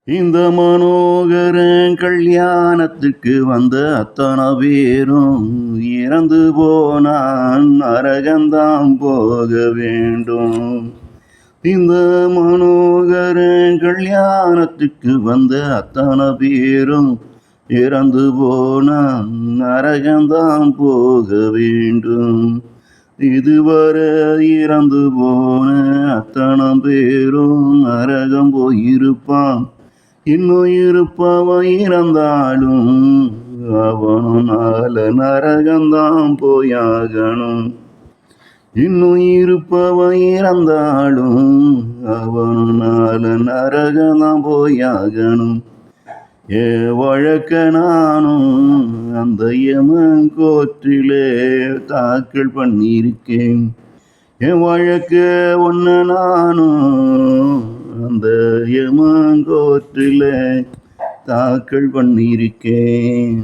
இந்த மனோகர கல்யாணத்துக்கு வந்த அத்தனை பேரும் இறந்து போனான் நரகந்தாம் போக வேண்டும். இந்த மனோகர கல்யாணத்துக்கு வந்த அத்தனை பேரும் இறந்து போனான் நரகந்தாம் போக வேண்டும். இதுவரை இறந்து போன அத்தனை பேரும் நரகம் போயிருப்பான். இன்னும் இருப்பவன் இறந்தாலும் அவனும் நாள நரகந்தான் போயாகணும். இன்னும் இருப்பவன் இறந்தாலும் அவனும் நாள நரகந்தான் போயாகணும். வழக்க நானும் அந்த யமன் கோர்ட்டிலே தாக்கல் பண்ணியிருக்கேன். என் வழக்க ஒன்று நானும் அந்த யமன் கோர்ட்டிலே தாக்கல் பண்ணியிருக்கேன்.